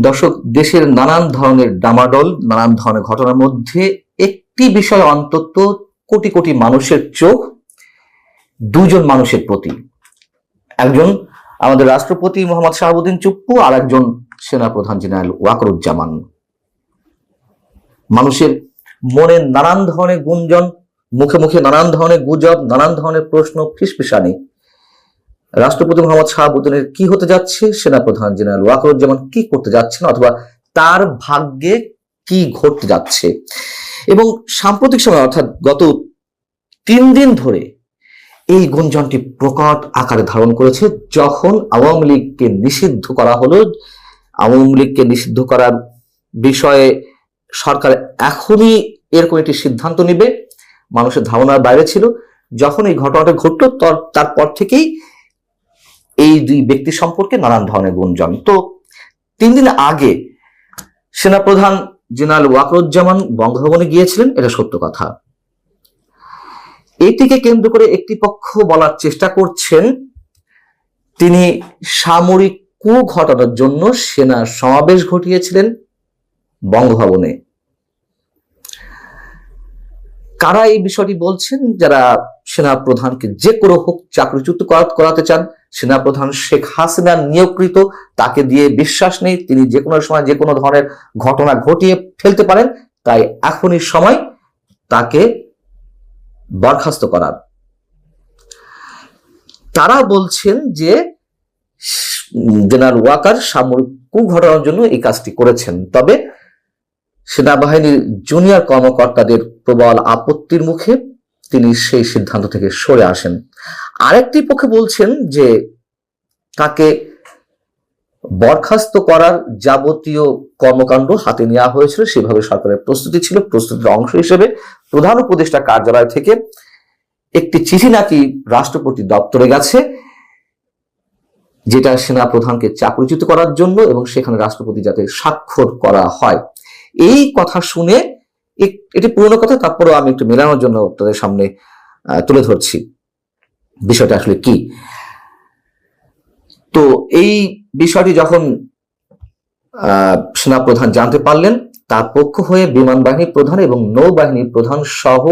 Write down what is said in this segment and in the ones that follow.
দর্শক, দেশের নানান ধরনের ডামাডোল, নানান ধরনের ঘটনার মধ্যে একটি বিষয় অন্তত কোটি কোটি মানুষের চোখ দুজন মানুষের প্রতি। একজন আমাদের রাষ্ট্রপতি মোহাম্মদ শাহাবুদ্দিন চুপ্পু, আর একজন সেনাপ্রধান জেনারেল ওয়াকারুজ্জামান। মানুষের মনে নানান ধরনের গুঞ্জন, মুখে মুখে নানান ধরনের গুজব, নানান ধরনের প্রশ্ন, ফিসফিসানি। রাষ্ট্রপতি মোহাম্মদ শাহাবুদ্দিনের কি হতে যাচ্ছে, সেনাপ্রধান জেনারেল ওয়াকারুজ্জামান কি করতে যাচ্ছেন, অথবা তার ভাগ্যে কি ঘটতে যাচ্ছে। এবং সাম্প্রতিক সময় অর্থাৎ গত 3 দিন ধরে এই গুঞ্জনটি প্রকট আকারে ধারণ করেছে। যখন আওয়ামী লীগকে নিষিদ্ধ করা হলো, আওয়ামী লীগকে নিষিদ্ধ করার বিষয়ে সরকার এখনই এরকম একটি সিদ্ধান্ত নিবে, মানুষের ধারণার বাইরে ছিল। যখন এই ঘটনাটা ঘটলো তারপর থেকেই এই দুই ব্যক্তি সম্পর্কে নানান ধরনের গুঞ্জন। তো 3 দিন আগে সেনাপ্রধান জেনারেল ওয়াকারুজ্জামান বঙ্গভবনে গিয়েছিলেন, এটা সত্য কথা। এটিকে কেন্দ্র করে একটি পক্ষ বলার চেষ্টা করছেন তিনি সামরিক কূ ঘটানোর জন্য সেনা সমাবেশ ঘটিয়েছিলেন বঙ্গভবনে। কারা এই বিষয়টি বলছেন? যারা সেনা প্রধানকে যে কোনো হোক চাকরিচ্যুত করাতে চান। সেনাপ্রধান শেখ হাসিনা নিয়োগকৃত, তাকে দিয়ে বিশ্বাস নেই, তিনি যে কোনো সময় যে কোনো ধরনের ঘটনা ঘটিয়ে ফেলতে পারেন, তাই এখনই সময় তাকে বরখাস্ত করার। তারা বলছেন যে জেনারেল ওয়াকার সামরিক কূ ঘটানোর জন্য এই কাজটি করেছেন। তবে সেনাবাহিনীর জুনিয়র কর্মকর্তাদের প্রবল আপত্তির মুখে তিনি সেই সিদ্ধান্ত থেকে সরে আসেন। আরেকটি পক্ষে বলছেন যে তাকে বরখাস্ত করার যাবতীয় কর্মকাণ্ড হাতে নেওয়া হয়েছিল, সেভাবে সরকারের প্রস্তুতি ছিল। প্রস্তুতির অংশ হিসেবে প্রধান উপদেষ্টা কার্যালয় থেকে একটি চিঠি নাকি রাষ্ট্রপতি দপ্তরে গেছে, যেটা সেনা প্রধানকে চাকরিচ্যুত করার জন্য, এবং সেখানে রাষ্ট্রপতি যাতে স্বাক্ষর করা হয়। এই কথা শুনে, এটি পুরনো কথা, তারপরেও আমি একটু মেলানোর জন্য তাদের সামনে তুলে ধরছি বিষয়টা আসলে কি। তো এই বিষয়টি যখন সেনাপ্রধান জানতে পারলেন, তার পক্ষ হয়ে বিমান বাহিনী প্রধান এবং নৌবাহিনী প্রধান সহ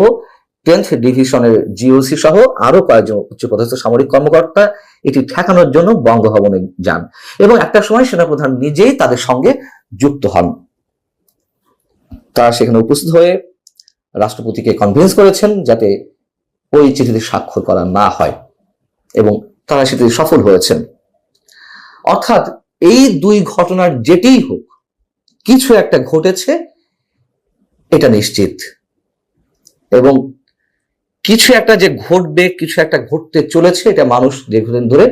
10th ডিভিশনের জিওসি সহ আরো কয়েকজন উচ্চপদস্থ সামরিক কর্মকর্তা এটি ঠেকানোর জন্য বঙ্গভবনে যান, এবং একটা সময় সেনাপ্রধান নিজেই তাদের সঙ্গে যুক্ত হন। তারা সেখানে উপস্থিত হয়ে রাষ্ট্রপতিকে কনভিন্স করেছেন যাতে ওই চিঠিতে স্বাক্ষর করা না হয়, এবং তারা সেটি সফল হয়েছেন। অর্থাৎ এই দুই ঘটনার যেটিই হোক, কিছু একটা ঘটেছে, এটা নিশ্চিত। এবং কিছু একটা যে ঘটবে, কিছু একটা ঘটতে চলেছে, এটা মানুষ দীর্ঘদিন ধরে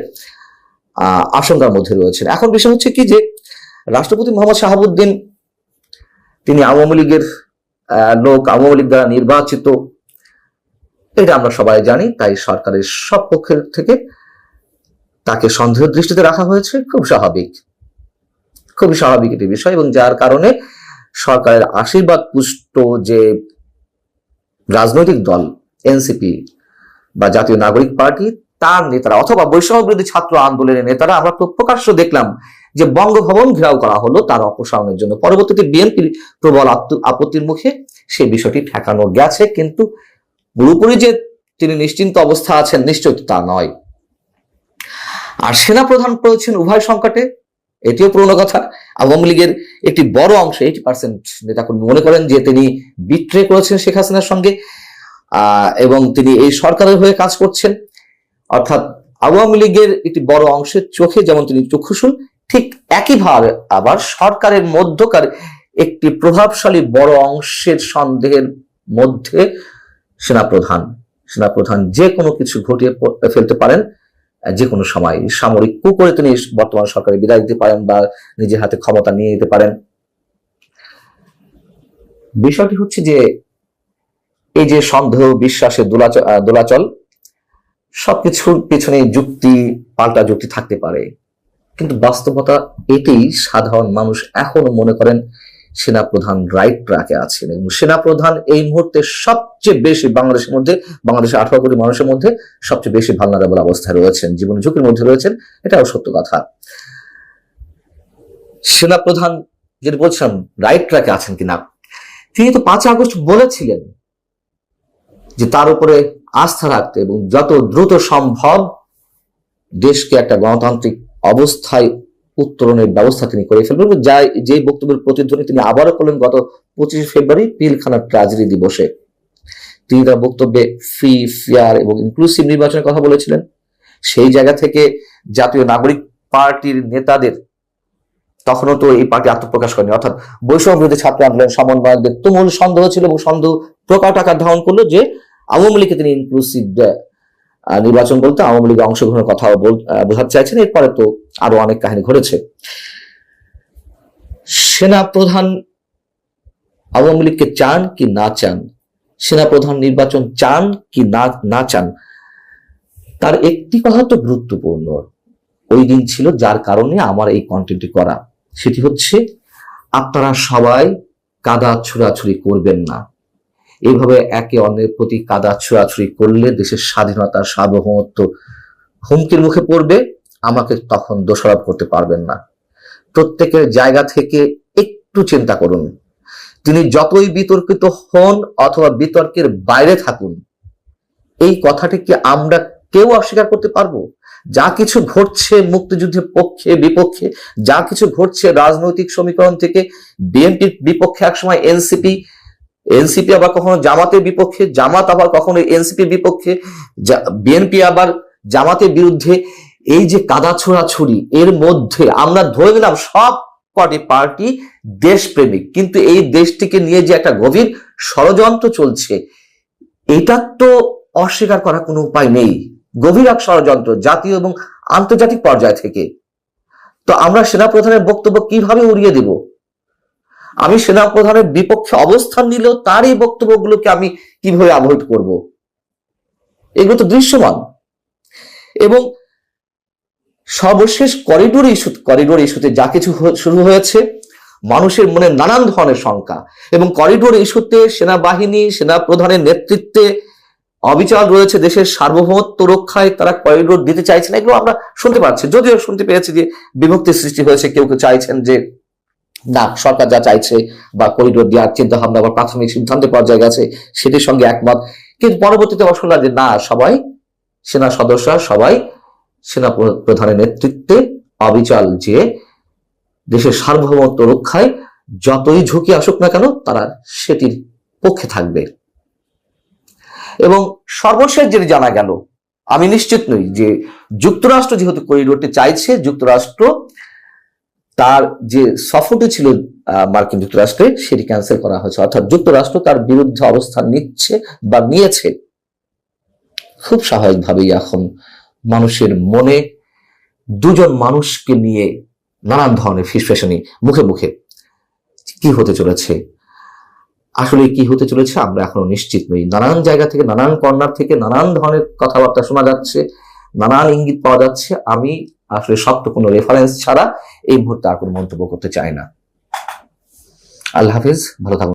আশঙ্কার মধ্যে রয়েছেন। এখন বিষয় হচ্ছে কি, যে রাষ্ট্রপতি মোহাম্মদ শাহাবুদ্দিন তিনি আওয়ামী লীগের লোক, আওয়ামী লীগ দ্বারা নির্বাচিত, এটা আমরা সবাই জানি। তাই সরকারের সব পক্ষের থেকে তাকে সন্দেহের দৃষ্টিতে রাখা হয়েছে। খুবই স্বাভাবিক একটি বিষয়, এবং যার কারণে সরকারের আশীর্বাদ পুষ্ট যে রাজনৈতিক দল এনসিপি বা জাতীয় নাগরিক পার্টি, তার নেতারা অথবা বৈষম্য বিরোধী ছাত্র আন্দোলনের নেতারা, আমরা প্রকাশ্য দেখলাম যে বঙ্গভবন ঘেরাও করা হলো তার অপসারণের জন্য। পরবর্তীতে বিএনপির প্রবল আপত্তির মুখে সেই বিষয়টি ঠেকানো গেছে, কিন্তু পুরোপুরি যে তিনি নিশ্চিন্ত অবস্থা আছেন, নিশ্চয় তা নয়। আর সেনাপ্রধান পড়েছেন উভয় সংকটে, এটিও পুরনো কথা। আওয়ামী লীগের একটি বড় অংশ, 80% নেতাকর্মী মনে করেন যে তিনি বিট্রে করেছেন শেখ হাসিনার সঙ্গে, এবং তিনি এই সরকারের হয়ে কাজ করছেন। অর্থাৎ আওয়ামী লীগের একটি বড় অংশের চোখে যেমন তিনি চক্ষুশূল, ঠিক একইভাবে আবার সরকারের মধ্যকার একটি প্রভাবশালী বড় অংশের সন্দেহের মধ্যে সেনাপ্রধান যে কোনো কিছু ঘটিয়ে ফেলতে পারেন যে কোনো সময়। সামরিক কূ করে তিনি বর্তমান সরকারে বিদায় দিতে পারেন, বা নিজের হাতে ক্ষমতা নিয়ে নিতে পারেন। বিষয়টি হচ্ছে যে এই যে সন্দেহ, বিশ্বাসের দোলাচল, সবকিছুর পেছনে পাল্টা যুক্তি থাকতে পারে, কিন্তু বাস্তবতা এটাই, সাধারণ মানুষ এখনো মনে করেন সেনাপ্রধান রাইট ট্র্যাকে আছেন, এবং সেনাপ্রধান এই মুহূর্তে সবচেয়ে বেশি বাংলাদেশের 18 কোটি মানুষের মধ্যে সবচেয়ে বেশি ভালনারেবল অবস্থায় রয়েছেন, জীবন ঝুঁকির মধ্যে রয়েছেন। এটাও সত্য কথা। সেনাপ্রধান যেটা বলছিলাম রাইট ট্র্যাকে আছেন কিনা, তিনি তো 5 আগস্ট বলেছিলেন যে তার উপরে আস্থা রাখতে এবং যত দ্রুত সম্ভব দেশকে একটা গণতান্ত্রিক অবস্থায় উত্তরণের ব্যবস্থা তিনি করে ফেলবেন। যে বক্তব্যের প্রতিধ্বনি তিনি আবারও করলেন গত 25 ফেব্রুয়ারি পিলখানা ট্র্যাজেডি দিবসে। তিনি তার বক্তব্যে ফ্রি, ফেয়ার এবং ইনক্লুসিভ নির্বাচনের কথা বলেছিলেন। সেই জায়গা থেকে জাতীয় নাগরিক পার্টির নেতাদের, তখনও তো এই পার্টি আত্মপ্রকাশ করেনি, অর্থাৎ বৈষম্য বিরোধী ছাত্র আন্দোলন সমন্বয়কদের তুমুল সন্দেহ ছিল এবং সন্দেহ প্রকট আকার ধারণ করলো যে আওয়ামী লীগকে তিনি ইনক্লুসিভ নির্বাচন বলতে আওয়ামী লীগে অংশগ্রহণের কথাও বোঝাতে চাইছেন। এরপরে তো আরো অনেক কাহিনী ঘটেছে। সেনাপ্রধান আওয়ামী লীগকে চান কি না চান, সেনাপ্রধান নির্বাচন চান কি না চান, তার একটি কথা তো গুরুত্বপূর্ণ ওই দিন ছিল, যার কারণে আমার এই কন্টেন্টটি করা। সেটি হচ্ছে আপনারা সবাই কাদা ছুড়াছুড়ি করবেন না। এইভাবে একে অন্যের প্রতি কাদা ছুড়াছুড়ি করলে দেশের স্বাধীনতা, সার্বভৌমত্ব হুমকির মুখে পড়বে। আমাকে তখন দোষারোপ করতে পারবেন না। প্রত্যেকের জায়গা থেকে একটু চিন্তা করুন। তিনি যতই বিতর্কিত হন অথবা বিতর্কের বাইরে থাকুন, এই কথাটিকে আমরা কেউ অস্বীকার করতে পারবো? যা কিছু ঘটছে মুক্তিযুদ্ধের পক্ষে বিপক্ষে, যা কিছু ঘটছে রাজনৈতিক সমীকরণ থেকে বিএনপির বিপক্ষে একসময় এনসিপি আবার কখনো জামাতের বিপক্ষে, জামাত আবার কখনো এনসিপির বিপক্ষে, বিএনপি আবার জামাতের বিরুদ্ধে, এই যে কাদা ছোড়াছুড়ি, এর মধ্যে আমরা ধরে নিলাম সব কটি পার্টি দেশপ্রেমিক, কিন্তু এই দেশটিকে নিয়ে যে একটা গভীর ষড়যন্ত্র চলছে, এটা তো অস্বীকার করার কোনো উপায় নেই। গভীর এক ষড়যন্ত্র জাতীয় এবং আন্তর্জাতিক পর্যায় থেকে। তো আমরা সেনাপ্রধানের বক্তব্য কিভাবে উড়িয়ে দেব? আমি সেনাপ্রধানের বিপক্ষে অবস্থান নিলেও তার এই বক্তব্যগুলোকে আমি কিভাবে অ্যাভয়েড করব? এগুলো তো দৃশ্যমান। এবং সর্বশেষ করিডোর ইস্যুতে যা কিছু শুরু হয়েছে, মানুষের মনে নানান ধরনের শঙ্কা, এবং করিডোর ইস্যুতে সেনাবাহিনী, সেনাপ্রধানের নেতৃত্বে অবিচল রয়েছে দেশের সার্বভৌমত্ব রক্ষায় তারা করিডোর দিতে চাইছে না। এগুলো আমরা শুনতে পাচ্ছি, যদিও শুনতে পেয়েছি যে বিভক্তির সৃষ্টি হয়েছে। কেউ কেউ চাইছেন যে না, সরকার যা চাইছে বা করিডোর দেওয়ার চিন্তা ভাবনা বা প্রাথমিক সিদ্ধান্তের পর্যায়ে গেছে, সেটির সঙ্গে একমত। কিন্তু পরবর্তীতে আবার শুনলাম যে না, সবাই সেনা সদস্যরা সবাই সেনা প্রধানের নেতৃত্বে অবিচল যে দেশের সার্বভৌমত্ব রক্ষায় যতই ঝুঁকি আসুক না কেন তারা সেটির পক্ষে থাকবে। এবং সর্বশেষ যেটি জানা গেল, আমি নিশ্চিত নই যে যুক্তরাষ্ট্র যেহেতু করিডোরটি চাইছে, যুক্তরাষ্ট্র তার যে সফরটি ছিল মার্কিন যুক্তরাষ্ট্রে সেটি ক্যান্সেল করা হয়েছে, অর্থাৎ যুক্তরাষ্ট্র তার বিরুদ্ধে অবস্থান নিচ্ছে বা নিয়েছে। খুব স্বাভাবিকভাবেই এখন মানুষের মনে দুজন মানুষকে নিয়ে নানান ধরনের ফিসফেশনি মুখে মুখে। কি হতে চলেছে, আসলে কি হতে চলেছে আমরা এখনো নিশ্চিত নই। নানান জায়গা থেকে, নানান কর্নার থেকে নানান ধরনের কথাবার্তা শোনা যাচ্ছে, নানান ইঙ্গিত পাওয়া যাচ্ছে। আমি আসলে শক্ত কোনো রেফারেন্স ছাড়া এই মুহূর্তে আর কোনো মন্তব্য করতে চাই না। আল্লাহ হাফেজ, ভালো থাকুন।